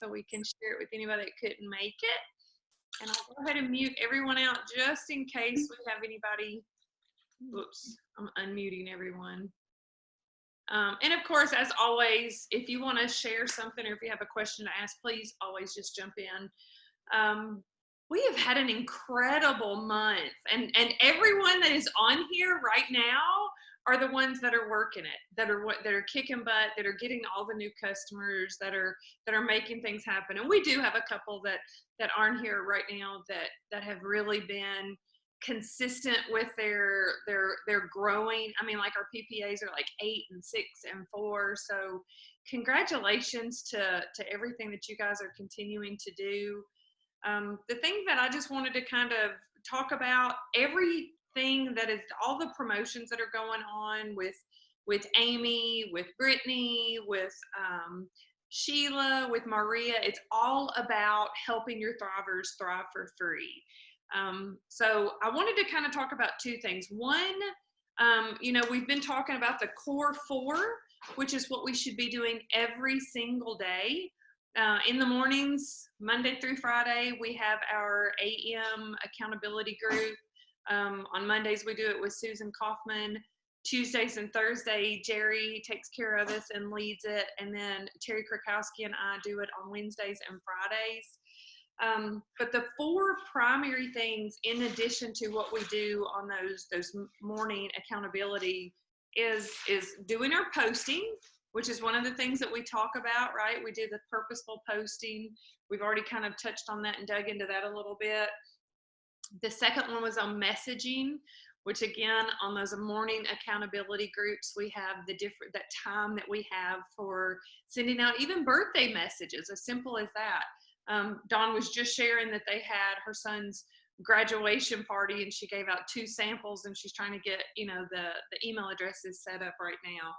so we can share it with anybody that couldn't make it. And I'll go ahead and mute everyone out just in case we have anybody. Oops, I'm unmuting everyone. And of course, as always, if you want to share something or if you have a question to ask, please always just jump in. We have had an incredible month, and everyone that is on here right now are the ones that are working it, that are kicking butt, that are getting all the new customers, that are making things happen. And we do have a couple that aren't here right now that have really been consistent with their growing. I mean, like our PPAs are like 8 and 6 and 4. So congratulations to everything that you guys are continuing to do. The thing that I just wanted to kind of talk about, everything that is, all the promotions that are going on with Amy, with Brittany, with Sheila, with Maria, it's all about helping your thrivers thrive for free. So I wanted to kind of talk about two things. One, we've been talking about the core 4, which is what we should be doing every single day. In the mornings, Monday through Friday, we have our AM accountability group. On Mondays, we do it with Susan Kaufman. Tuesdays and Thursday, Jerry takes care of us and leads it. And then Terry Krakowski and I do it on Wednesdays and Fridays. But the 4 primary things, in addition to what we do on those morning accountability, is doing our posting, which is one of the things that we talk about, right? We do the purposeful posting. We've already kind of touched on that and dug into that a little bit. The second one was on messaging, which again, on those morning accountability groups, we have that time that we have for sending out even birthday messages, as simple as that. Dawn was just sharing that they had her son's graduation party and she gave out 2 samples, and she's trying to get, the email addresses set up right now.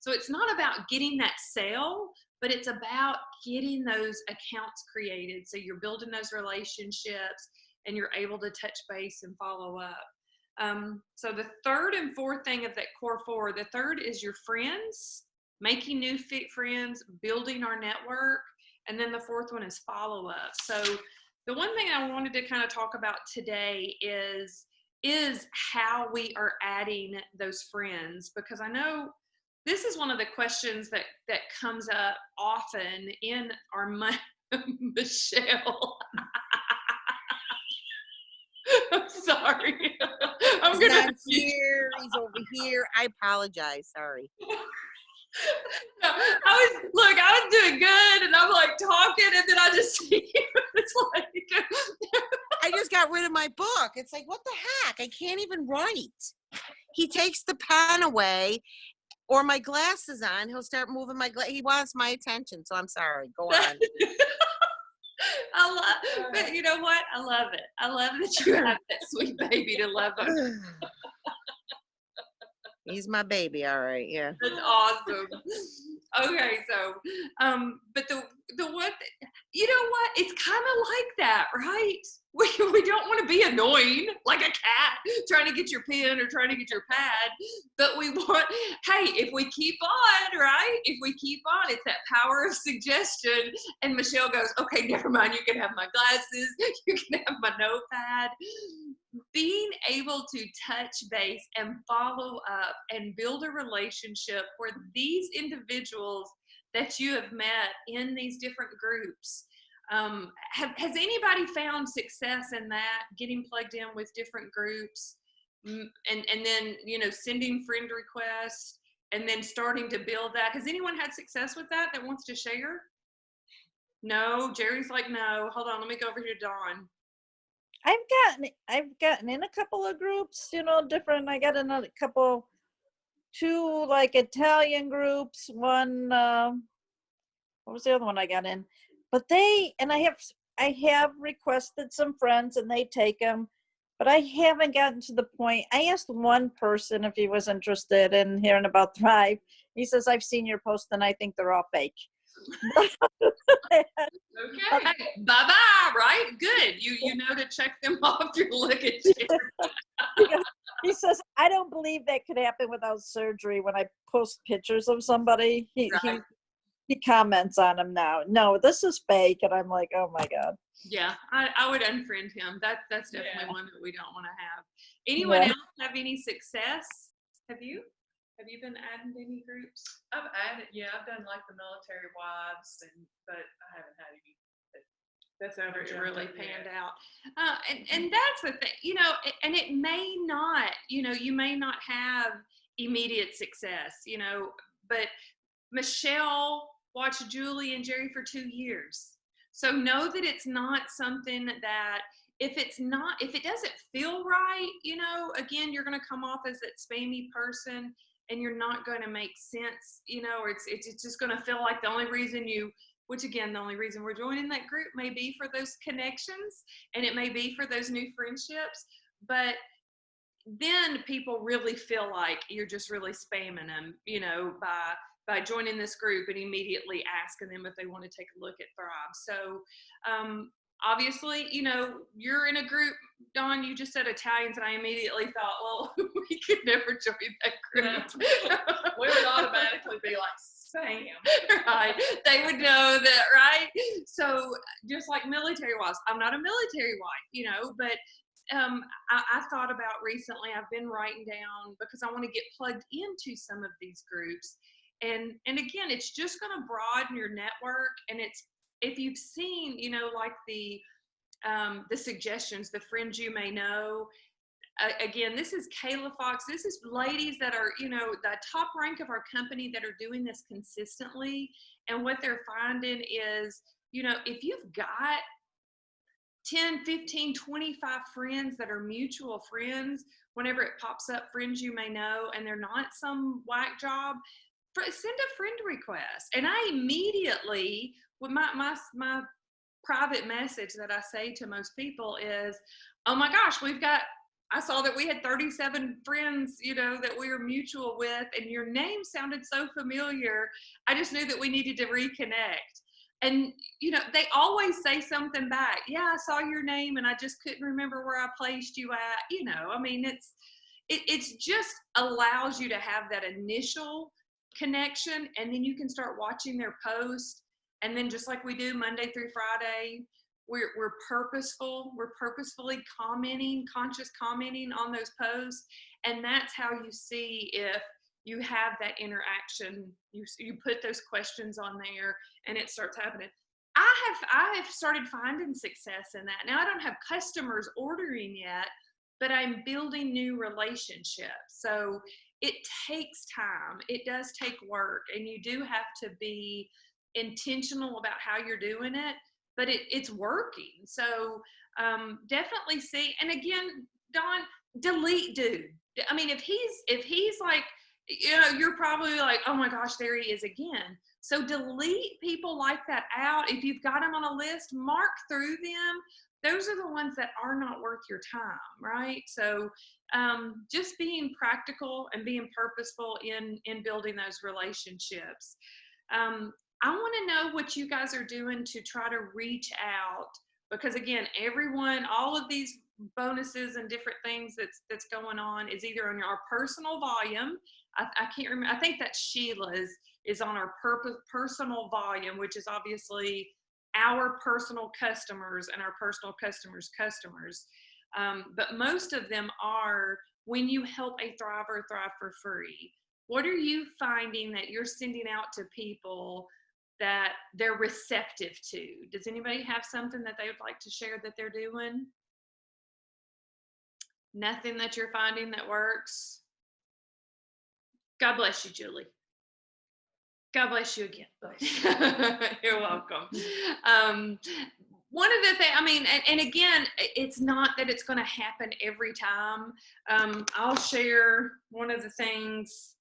So it's not about getting that sale, but it's about getting those accounts created. So you're building those relationships and you're able to touch base and follow up. So the third and fourth thing of that core 4, the third is your friends, making new fit friends, building our network. And then the fourth one is follow up. So the one thing I wanted to kind of talk about today is how we are adding those friends, because I know this is one of the questions that comes up often in our Michelle. I'm sorry. I'm He's gonna not here. He's over here. I apologize. Sorry. No, I was doing good, and I'm like talking, and then I just see you. It's like I just got rid of my book. It's like, what the heck? I can't even write. He takes the pen away, or my glasses on. He'll start moving my He wants my attention, so I'm sorry. Go on. But you know what? I love it. I love that you have that sweet baby to love him. He's my baby, all right, yeah. That's awesome. Okay, so, but the one, you know what? It's kind of like that, right? We don't want to be annoying like a cat trying to get your pen or trying to get your pad, but we want, hey, if we keep on, right? If we keep on, it's that power of suggestion. And Michelle goes, okay, never mind. You can have my glasses. You can have my notepad. Being able to touch base and follow up and build a relationship where these individuals that you have met in these different groups, has anybody found success in that, getting plugged in with different groups, and then, sending friend requests and then starting to build that? Has anyone had success with that wants to share? No, Jerry's like, no. Hold on, let me go over here to Dawn. I've gotten in a couple of groups, different. I got another couple, 2 like Italian groups. One, what was the other one I got in? But I have requested some friends and they take them, but I haven't gotten to the point. I asked one person if he was interested in hearing about Thrive. He says, I've seen your post and I think they're all fake. Okay, bye-bye, right? Good. You know to check them off your luggage. He says, I don't believe that could happen without surgery when I post pictures of somebody. he comments on them now. No, this is fake, and I'm like, oh my god. Yeah, I would unfriend him. That's definitely Yeah. one that we don't want to have. Anyone Yeah. else have any success? Have you? Have you been adding to any groups? I've added, yeah, I've done like the military wives, but I haven't had any. That's never it jumped really up panned yet. out. And that's the thing, you know, and it may not, you know, you may not have immediate success, you know, but Michelle watched Julie and Jerry for 2 years. So know that it's not something that if it doesn't feel right, you know, again, you're going to come off as that spammy person and you're not going to make sense, you know, or it's just going to feel like the only reason the only reason we're joining that group may be for those connections and it may be for those new friendships, but then people really feel like you're just really spamming them, you know, by joining this group and immediately asking them if they want to take a look at Thrive. So obviously, you know, you're in a group, Dawn, you just said Italians, and I immediately thought, well, we could never join that group. We would automatically be like, Sam. Right. They would know that, right? So just like military wives, I'm not a military wife, you know, but I thought about recently, I've been writing down because I want to get plugged into some of these groups. And again, it's just going to broaden your network. And it's, if you've seen, you know, like the suggestions, the friends you may know, again, this is Kayla Fox. This is ladies that are, you know, the top rank of our company that are doing this consistently. And what they're finding is, you know, if you've got 10, 15, 25 friends that are mutual friends, whenever it pops up, friends you may know, and they're not some whack job, send a friend request. And I immediately, with my private message that I say to most people is, oh my gosh, I saw that we had 37 friends, you know, that we were mutual with, and your name sounded so familiar. I just knew that we needed to reconnect. And, you know, they always say something back. Yeah, I saw your name and I just couldn't remember where I placed you at. You know, I mean, it's just allows you to have that initial connection, and then you can start watching their posts. And then just like we do Monday through Friday, we're purposeful. We're purposefully conscious commenting on those posts. And that's how you see if you have that interaction. You put those questions on there and it starts happening. I have started finding success in that. Now I don't have customers ordering yet, but I'm building new relationships. So it takes time. It does take work, and you do have to be intentional about how you're doing it, but it's working. So definitely see, and again, Dawn, delete dude. I mean, if he's like, you know, you're probably like, oh my gosh, there he is again. So delete people like that out. If you've got them on a list, mark through them. Those are the ones that are not worth your time, right? So just being practical and being purposeful in building those relationships. I want to know what you guys are doing to try to reach out, because again, all of these bonuses and different things that's going on is either on our personal volume. I can't remember. I think that Sheila's is on our personal volume, which is obviously our personal customers and our personal customers' customers. But most of them are when you help a Thriver thrive for free. What are you finding that you're sending out to people that they're receptive to? Does anybody have something that they would like to share that they're doing? Nothing that you're finding that works? God bless you, Julie. God bless you again. You're welcome. One of the things, I mean, and again, it's not that it's going to happen every time. I'll share one of the things,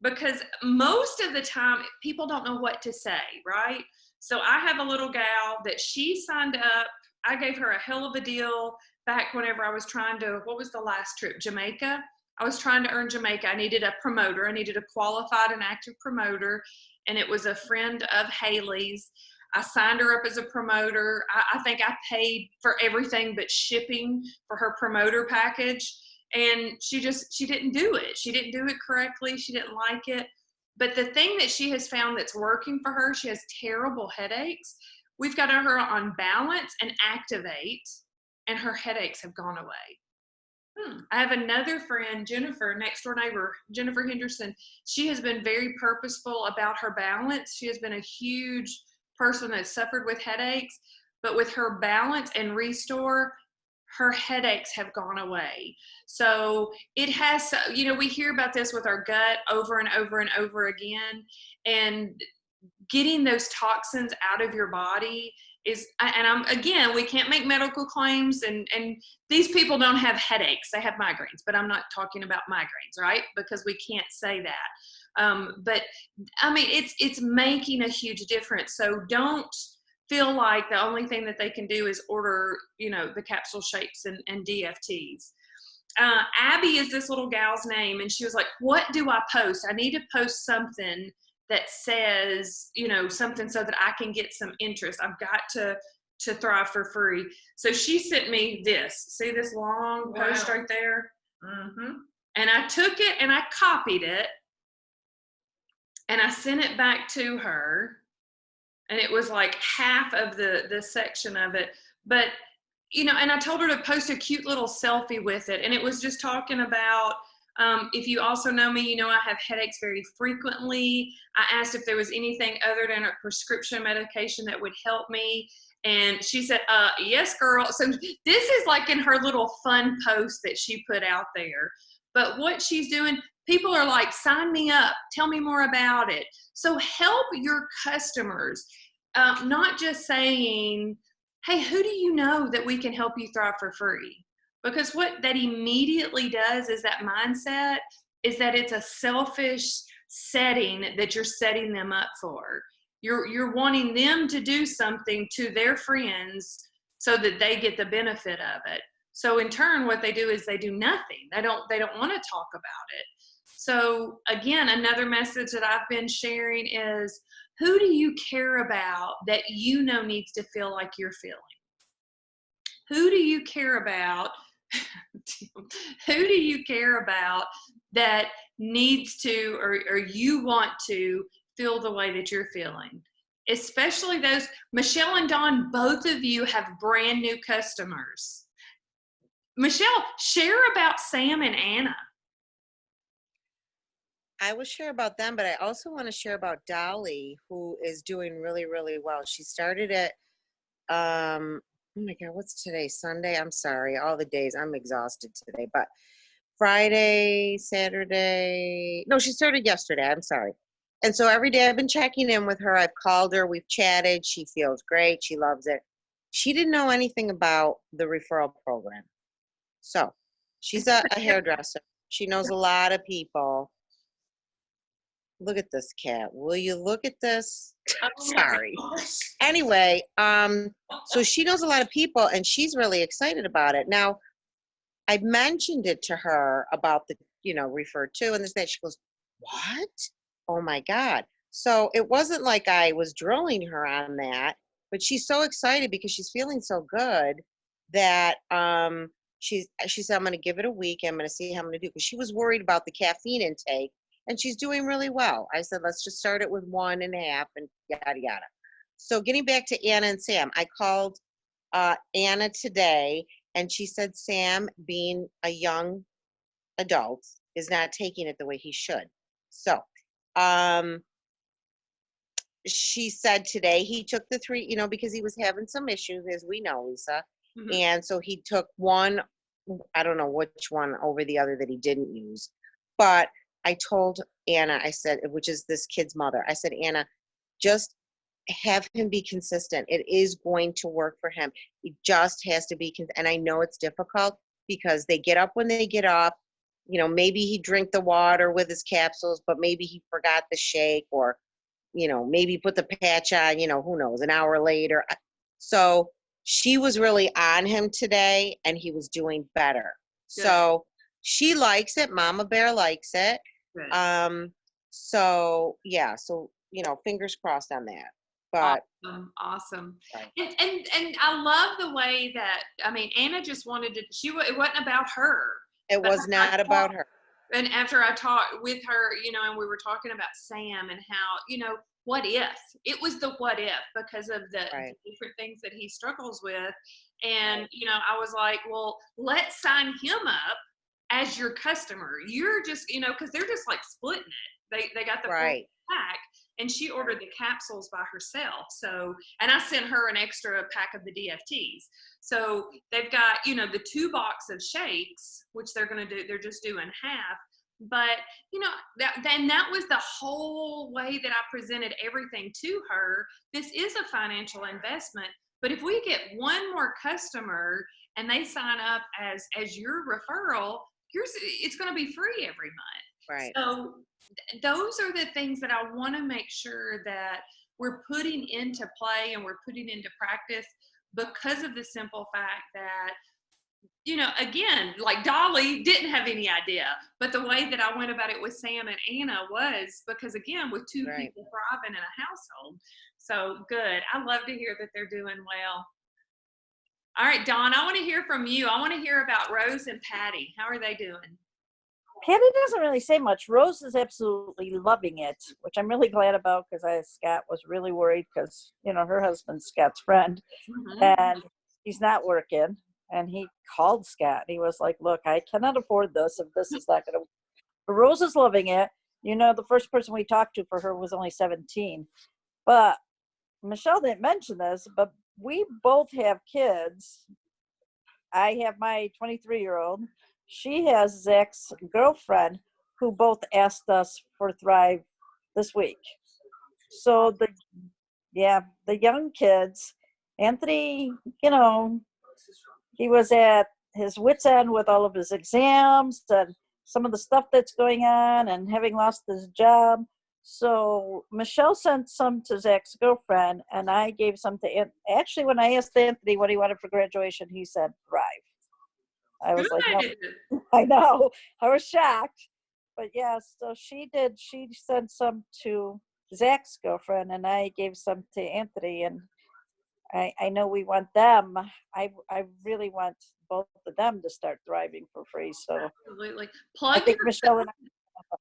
because most of the time people don't know what to say, right? So I have a little gal that she signed up. I gave her a hell of a deal back whenever I was trying to, what was the last trip? Jamaica. I was trying to earn Jamaica. I needed a promoter. I needed a qualified and active promoter. And it was a friend of Haley's. I signed her up as a promoter. I think I paid for everything but shipping for her promoter package. And she didn't do it. She didn't do it correctly. She didn't like it. But the thing that she has found that's working for her, she has terrible headaches. We've got her on Balance and Activate, and her headaches have gone away. I have another friend, Jennifer, next door neighbor, Jennifer Henderson. She has been very purposeful about her Balance. She has been a huge person that suffered with headaches, but with her Balance and Restore, her headaches have gone away. So it has, you know, we hear about this with our gut over and over and over again, and getting those toxins out of your body is, and I'm, again, we can't make medical claims, and these people don't have headaches, they have migraines, but I'm not talking about migraines, right? Because we can't say that. But I mean, it's making a huge difference. So don't feel like the only thing that they can do is order, you know, the capsule shapes and DFTs. Abby is this little gal's name, and she was like, what do I post? I need to post something that says, you know, something so that I can get some interest. I've got to thrive for free. So she sent me this. See this long post right there? And I took it and I copied it and I sent it back to her. And it was like half of the section of it. But, you know, and I told her to post a cute little selfie with it. And it was just talking about, if you also know me, you know I have headaches very frequently. I asked if there was anything other than a prescription medication that would help me. And she said, yes, girl. So this is like in her little fun post that she put out there. But what she's doing, people are like, sign me up, tell me more about it. So help your customers, not just saying, hey, who do you know that we can help you thrive for free? Because what that immediately does is that mindset is that it's a selfish setting that you're setting them up for. You're wanting them to do something to their friends so that they get the benefit of it. So in turn, what they do is they do nothing. They don't want to talk about it. So again, another message that I've been sharing is, who do you care about that you know needs to feel like you're feeling? Who do you care about? Who do you care about that needs to, or you want to feel the way that you're feeling? Especially those, Michelle and Dawn, both of you have brand new customers. Michelle, share about Sam and Anna. I will share about them, but I also want to share about Dolly, who is doing really, really well. She started at, oh my God, what's today? Sunday? I'm sorry, all the days. I'm exhausted today, but Friday, Saturday. No, she started yesterday. I'm sorry. And so every day I've been checking in with her. I've called her. We've chatted. She feels great. She loves it. She didn't know anything about the referral program. So she's a hairdresser. She knows a lot of people. Look at this cat. Will you look at this? Sorry. Anyway, so she knows a lot of people and she's really excited about it. Now, I mentioned it to her about the, you know, refer to and this, that. She goes, what? Oh my God. So it wasn't like I was drilling her on that, but she's so excited because she's feeling so good that she said, I'm going to give it a week. I'm going to see how I'm going to do. Because she was worried about the caffeine intake. And she's doing really well. I said, let's just start it with 1.5 and yada, yada. So getting back to Anna and Sam, I called Anna today and she said Sam, being a young adult, is not taking it the way he should. So she said today he took the 3, you know, because he was having some issues, as we know, Lisa. Mm-hmm. And so he took one, I don't know which one over the other that he didn't use. But I told Anna, I said, which is this kid's mother, I said, Anna, just have him be consistent. It is going to work for him. He just has to be, and I know it's difficult because they get up when they get up. You know, maybe he drank the water with his capsules, but maybe he forgot the shake, or, you know, maybe put the patch on, you know, who knows, an hour later. So she was really on him today and he was doing better. Good. So she likes it. Mama Bear likes it. Good. So yeah, so, you know, fingers crossed on that. But awesome. Right. And I love the way that, I mean, Anna just wanted to, it wasn't about her. It was not about her. and after I talked with her, and we were talking about Sam and how, what if? It was the what if because of the Right. different things that he struggles with. And, I was like, well, let's sign him up as your customer. You're just, because they're just like splitting it. They got the full Right. pack, and she ordered the capsules by herself. So, and I sent her an extra pack of the DFTs. So they've got, the 2 box of shakes, which they're just doing half. But, that was the whole way that I presented everything to her. This is a financial investment, but if we get one more customer and they sign up as your referral, it's going to be free every month. Right. So those are the things that I want to make sure that we're putting into play and we're putting into practice, because of the simple fact that, again, like Dolly didn't have any idea, but the way that I went about it with Sam and Anna was because, again, with 2 Right. people thriving in a household. So good. I love to hear that they're doing well. All right, Dawn, I want to hear from you. I want to hear about Rose and Patty. How are they doing? Patty doesn't really say much. Rose is absolutely loving it, which I'm really glad about because Scott was really worried because, her husband's Scott's friend and he's not working. And he called Scott. He was like, look, I cannot afford this if this is not going to work. But Rose is loving it. The first person we talked to for her was only 17. But Michelle didn't mention this, but we both have kids. I have my 23-year-old. She has Zach's girlfriend who both asked us for Thrive this week. So the young kids, Anthony, he was at his wit's end with all of his exams and some of the stuff that's going on and having lost his job. So Michelle sent some to Zach's girlfriend and I gave some to actually, when I asked Anthony what he wanted for graduation, he said Thrive. I was like, no, I know. I was shocked. But yeah, so she did. She sent some to Zach's girlfriend and I gave some to Anthony. And I know we want them. I really want both of them to start thriving for free. So absolutely. I think Michelle and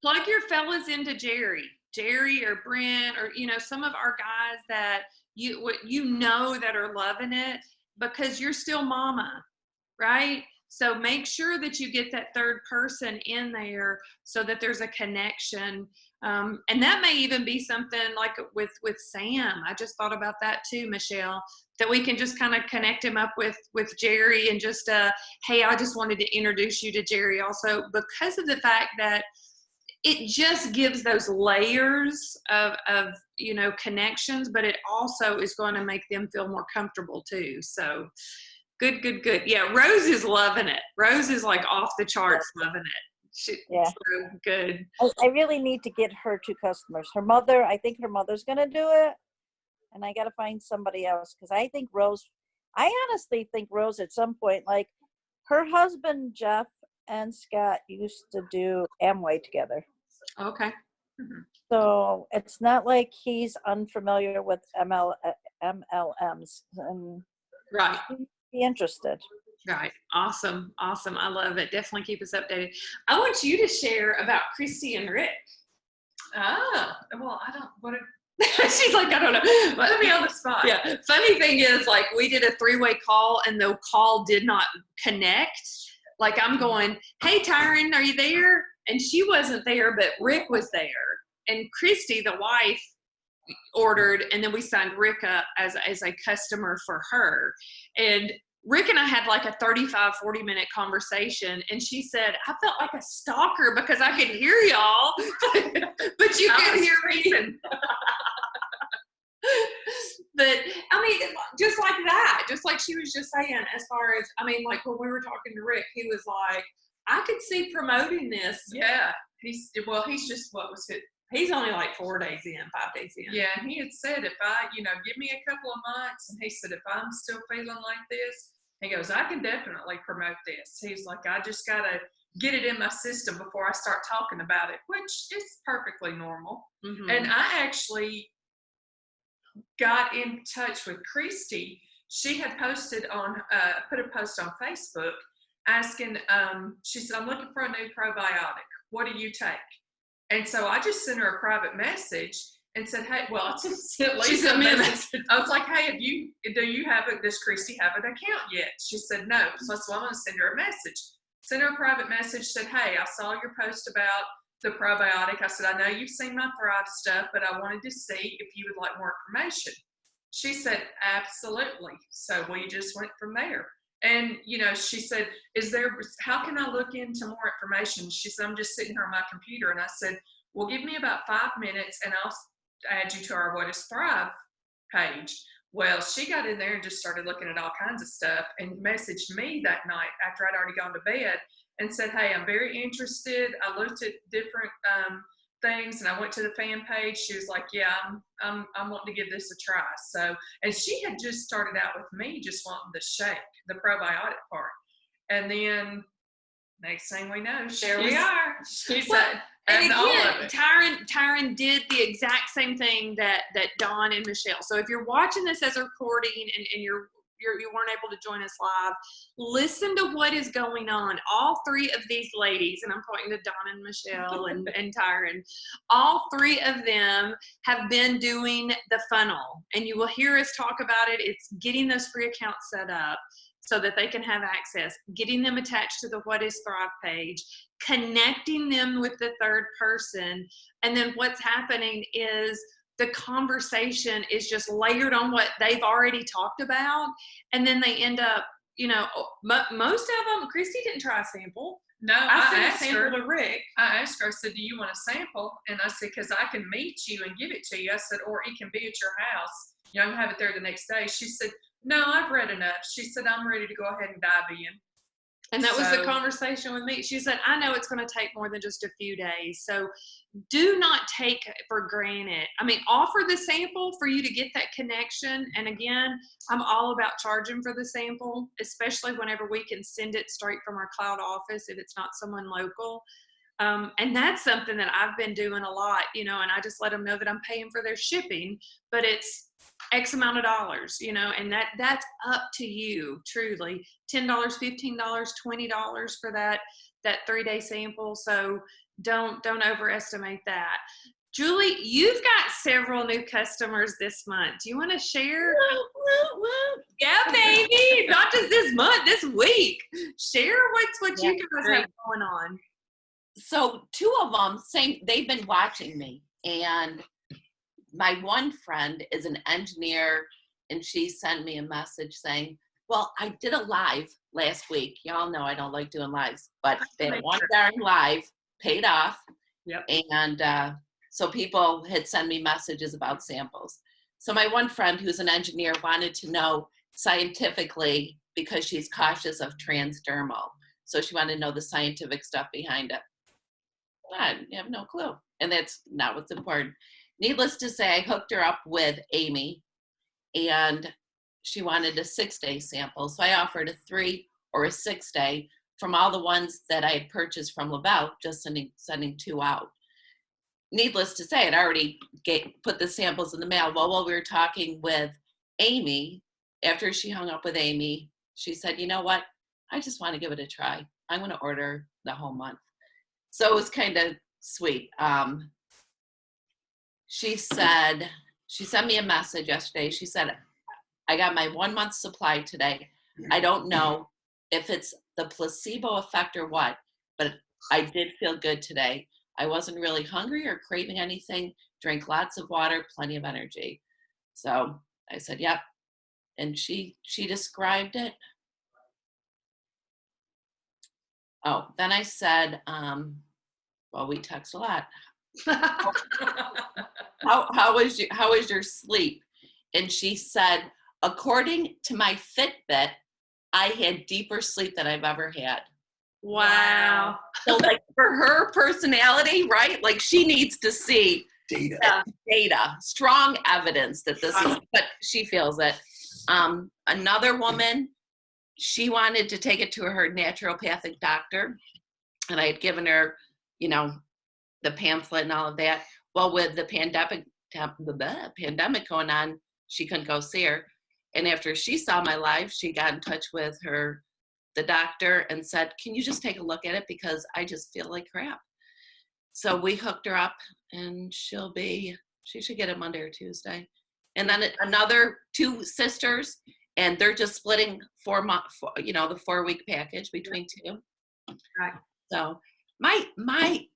plug your fellas into Jerry or Brent or, some of our guys that that are loving it, because you're still mama, right? So make sure that you get that third person in there so that there's a connection. And that may even be something like with Sam. I just thought about that too, Michelle, that we can just kind of connect him up with Jerry and just, hey, I just wanted to introduce you to Jerry also, because of the fact that it just gives those layers of connections, but it also is going to make them feel more comfortable too. So good. Yeah, Rose is loving it. Rose is like off the charts loving it. Yeah. So good. I really need to get her 2 customers. Her mother, I think her mother's going to do it. And I got to find somebody else because I honestly think Rose at some point, like her husband, Jeff and Scott used to do Amway together. Okay. So it's not like he's unfamiliar with MLMs and Right. be interested. Right. Awesome. I love it. Definitely keep us updated. I want you to share about Christy and Rick. Well, I don't, She's like, I don't know. put me on the spot. Yeah. Funny thing is, like, we did a 3-way call and the call did not connect. Like, I'm going, hey, Tyron, are you there? And she wasn't there, but Rick was there. And Christy, the wife, ordered, and then we signed Rick up as a customer for her. And Rick and I had like a 40-minute conversation, and she said, I felt like a stalker because I could hear y'all, but you couldn't hear me. But I mean, just like that, just like she was just saying, as far as, I mean, like when we were talking to Rick, he was like, I could see promoting this. Yeah. He's just, what was it? He's only like 4 days in, 5 days in. Yeah, and he had said, if I, give me a couple of months, and he said, if I'm still feeling like this, he goes, I can definitely promote this. He's like, I just got to get it in my system before I start talking about it, which is perfectly normal. Mm-hmm. And I actually got in touch with Christy. She had posted put a post on Facebook asking, she said, I'm looking for a new probiotic. what do you take? And so I just sent her a private message and said, hey, well, I just sent She Lisa sent a me a message. I was like, hey, does Christy have an account yet? She said, no. So I said, well, I'm going to send her a message. Sent her a private message, said, hey, I saw your post about the probiotic. I said, I know you've seen my Thrive stuff, but I wanted to see if you would like more information. She said, absolutely. So we just went from there. And, she said, how can I look into more information? She said, I'm just sitting here on my computer. And I said, well, give me about 5 minutes and I'll add you to our What is Thrive page. Well, she got in there and just started looking at all kinds of stuff and messaged me that night after I'd already gone to bed and said, hey, I'm very interested. I looked at different things and I went to the fan page. She was like, yeah, I'm wanting to give this a try. So, and she had just started out with me just wanting the shake, the probiotic part. And then next thing we know, There we are. She's Well, and all again, of it. Tyron did the exact same thing that Dawn and Michelle. So if you're watching this as a recording and you weren't able to join us live, listen to what is going on. All three of these ladies, and I'm pointing to Dawn and Michelle and Tyron, all three of them have been doing the funnel. And you will hear us talk about it. It's getting those free accounts set up so that they can have access, getting them attached to the What is Thrive page, connecting them with the third person. And then what's happening is the conversation is just layered on what they've already talked about. And then they end up, most of them, Christy didn't try a sample. No, I sent a asked sample her. to Rick. I asked her, I said, do you want a sample? And I said, because I can meet you and give it to you. I said, or it can be at your house. I can have it there the next day. She said, no, I've read enough. She said, I'm ready to go ahead and dive in. And that was the So- conversation with me. She said, I know it's going to take more than just a few days. So do not take for granted. I mean, offer the sample for you to get that connection. And again, I'm all about charging for the sample, especially whenever we can send it straight from our cloud office if it's not someone local. And that's something that I've been doing a lot, and I just let them know that I'm paying for their shipping, but it's X amount of dollars, and that's up to you, truly. $10, $15, $20 for that 3-day sample. So don't overestimate that. Julie, you've got several new customers this month. Do you want to share? Yeah, baby. Not just this month, this week. Share what you guys have going on. So 2 of them, they've been watching me, and my one friend is an engineer, and she sent me a message saying, well, I did a live last week. Y'all know I don't like doing lives, but that one darn live paid off. Yep. And so people had sent me messages about samples. So my one friend who's an engineer wanted to know scientifically, because she's cautious of transdermal. So she wanted to know the scientific stuff behind it. I have no clue. And that's not what's important. Needless to say, I hooked her up with Amy, and she wanted a 6-day sample. So I offered a 3 or a 6-day from all the ones that I had purchased from Lavelle, just sending 2 out. Needless to say, I'd already put the samples in the mail. Well, while we were talking with Amy, after she hung up with Amy, she said, you know what? I just want to give it a try. I'm going to order the whole month. So it was kind of sweet. She sent me a message yesterday. She said, I got my 1 month supply today. I don't know if it's the placebo effect or what, but I did feel good today. I wasn't really hungry or craving anything, drank lots of water, plenty of energy. So I said, yep. And she described it. Oh, then I said, well, we text a lot. How was your sleep? And she said, according to my Fitbit, I had deeper sleep than I've ever had. Wow. So like for her personality, right? Like she needs to see data, strong evidence that this is, but she feels it. Another woman, she wanted to take it to her naturopathic doctor, and I had given her, the pamphlet and all of that. Well, with the pandemic going on, she couldn't go see her. And after she saw my live, she got in touch with the doctor, and said, can you just take a look at it, because I just feel like crap. So we hooked her up, and she should get it Monday or Tuesday. And then another 2 sisters, and they're just splitting the 4-week package between 2. Right. So my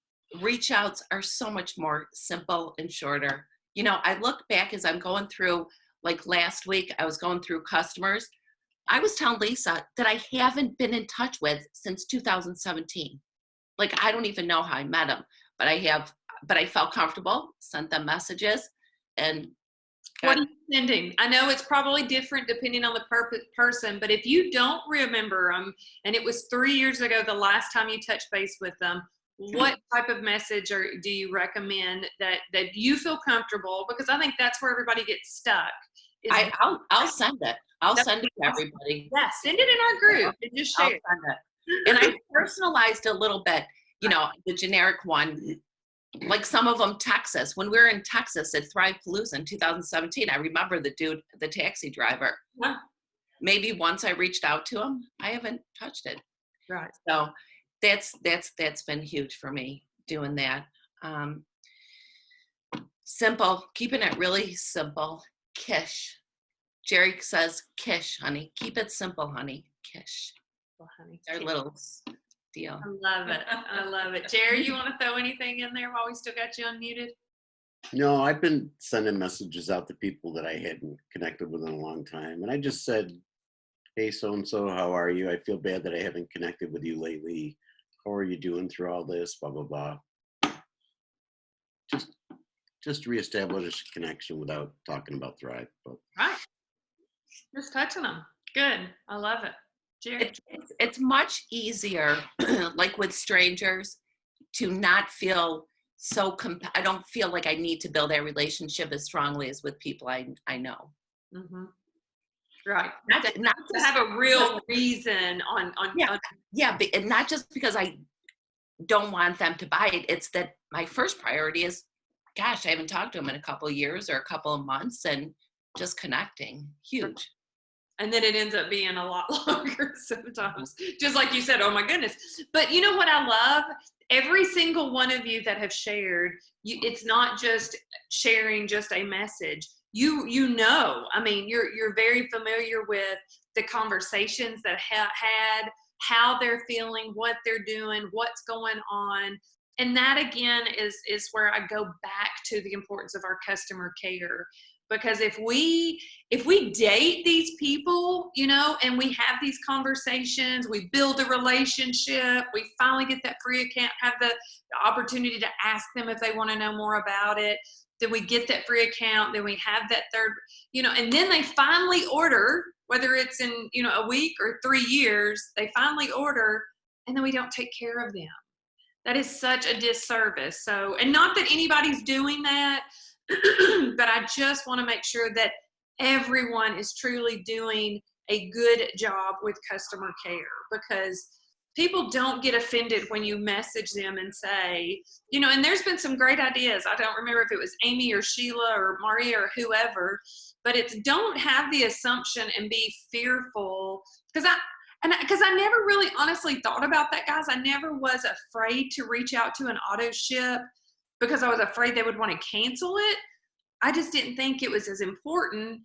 reach outs are so much more simple and shorter. I look back as I'm going through, like last week, I was going through customers. I was telling Lisa that I haven't been in touch with since 2017. Like, I don't even know how I met them, but I felt comfortable, sent them messages, and What are you sending? I know it's probably different depending on the person, but if you don't remember them, and it was 3 years ago the last time you touched base with them, what type of message do you recommend that you feel comfortable? Because I think that's where everybody gets stuck. I'll send it. I'll send it to everybody. Yeah, send it in our group and just I'll share. send it. And I personalized a little bit, the generic one. Like some of them, Texas. When we were in Texas at Thrivepalooza in 2017, I remember the dude, the taxi driver. Yeah. Maybe once I reached out to him, I haven't touched it. Right. So that's been huge for me, doing that. Simple, keeping it really simple. Kish. Jerry says, Kish, honey. Keep it simple, honey. Kish. Well, honey. Our little deal. I love it. I love it. Jerry, you want to throw anything in there while we still got you unmuted? No, I've been sending messages out to people that I hadn't connected with in a long time. And I just said, hey, so-and-so, how are you? I feel bad that I haven't connected with you lately. How are you doing through all this? Blah, blah, blah. Just reestablish a connection without talking about Thrive. But Right. Just touching them. Good. I love it. Jerry. It's much easier, like with strangers, to not feel so, I don't feel like I need to build that relationship as strongly as with people I know. Mm-hmm. Right. Not To have a real reason on yeah, and not just because I don't want them to buy it. It's that my first priority is, gosh, I haven't talked to them in a couple of years or a couple of months, and just connecting. Huge. and then it ends up being a lot longer sometimes. Just like you said, oh my goodness. But you know what I love? Every single one of you that have shared, it's not just sharing just a message. I mean, you're very familiar with the conversations that had, how they're feeling, what they're doing, what's going on. And that again is where I go back to the importance of our customer care. Because if we date these people, and we have these conversations, we build a relationship, we finally get that free account, have the opportunity to ask them if they want to know more about it, then we get that free account, then we have that third, and then they finally order, whether it's in, a week or 3 years, they finally order, and then we don't take care of them. That is such a disservice. So, and not that anybody's doing that, but I just want to make sure that everyone is truly doing a good job with customer care, because people don't get offended when you message them and say, and there's been some great ideas. I don't remember if it was Amy or Sheila or Maria or whoever, but it's don't have the assumption and be fearful, because I never really honestly thought about that, guys. I never was afraid to reach out to an auto ship because I was afraid they would want to cancel it. I just didn't think it was as important.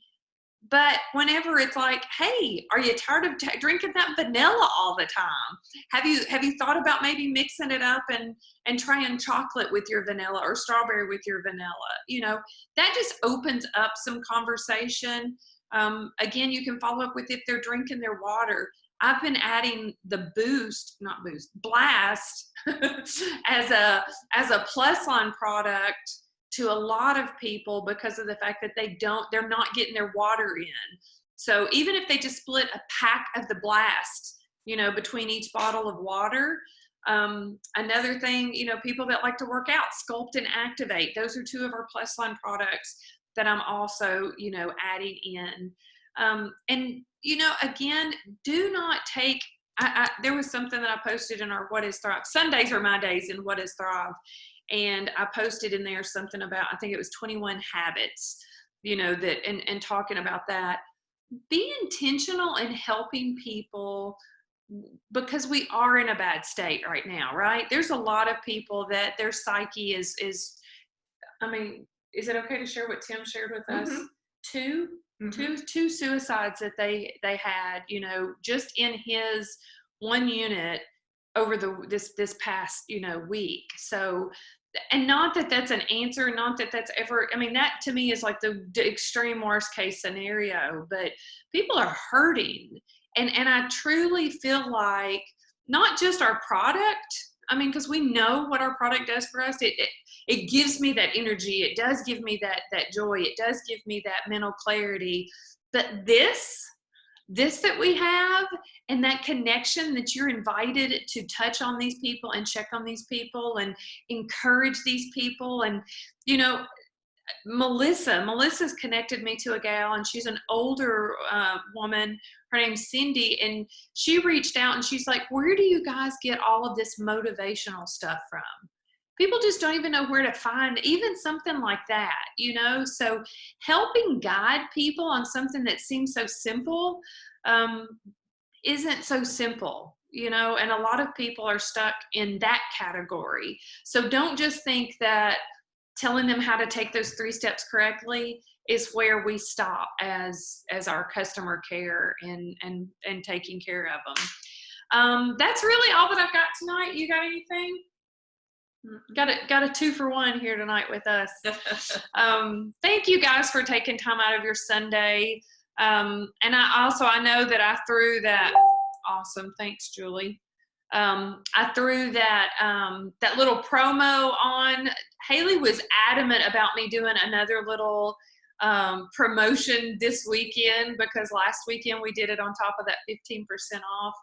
But whenever it's like, hey, are you tired of drinking that vanilla all the time? Have you thought about maybe mixing it up and trying chocolate with your vanilla or strawberry with your vanilla? That just opens up some conversation. Again, you can follow up with if they're drinking their water. I've been adding the Blast as a plus line product to a lot of people because of the fact that they're not getting their water in. So even if they just split a pack of the Blast, between each bottle of water. Another thing, people that like to work out, Sculpt and Activate. Those are 2 of our plus line products that I'm also, adding in. And again, do not take, there was something that I posted in our What is Thrive. Sundays are my days in What is Thrive. And I posted in there something about, I think it was 21 habits, and talking about that. Be intentional in helping people because we are in a bad state right now, right? There's a lot of people that their psyche is, I mean, is it okay to share what Tim shared with us? Mhm. Two suicides that they had, you know, just in his one unit over this past, you know, week. So, and not that that's an answer, not that that's ever, I mean, that to me is like the extreme worst case scenario, but people are hurting. And I truly feel like not just our product, I mean, because we know what our product does for us. It gives me that energy. It does give me that joy. It does give me that mental clarity. But this that we have, and that connection that you're invited to touch on these people and check on these people and encourage these people. And, you know, Melissa's connected me to a gal, and she's an older woman. Her name's Cindy, and she reached out and she's like, where do you guys get all of this motivational stuff from? People just don't even know where to find even something like that, you know? So helping guide people on something that seems so simple isn't so simple, you know? And a lot of people are stuck in that category. So don't just think that telling them how to take those 3 steps correctly is where we stop as our customer care and taking care of them. That's really all that I've got tonight. You got anything? Got a 2-for-1 here tonight with us. Thank you guys for taking time out of your Sunday. And I know that I threw that. Awesome. Thanks, Julie. I threw that little promo on. Haley was adamant about me doing another little promotion this weekend, because last weekend we did it on top of that 15% off.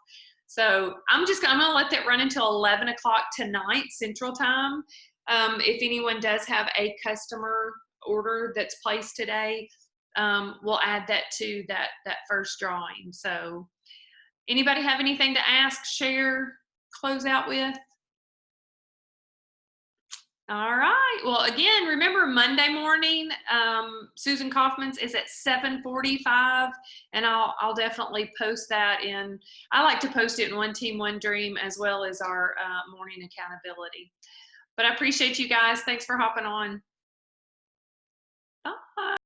So I'm gonna let that run until 11 o'clock tonight Central Time. If anyone does have a customer order that's placed today, we'll add that to that first drawing. So anybody have anything to ask, share, close out with? All right. Well, again, remember Monday morning, Susan Kaufman's is at 7:45, and I'll definitely post that in. I like to post it in One Team, One Dream, as well as our morning accountability. But I appreciate you guys. Thanks for hopping on. Bye.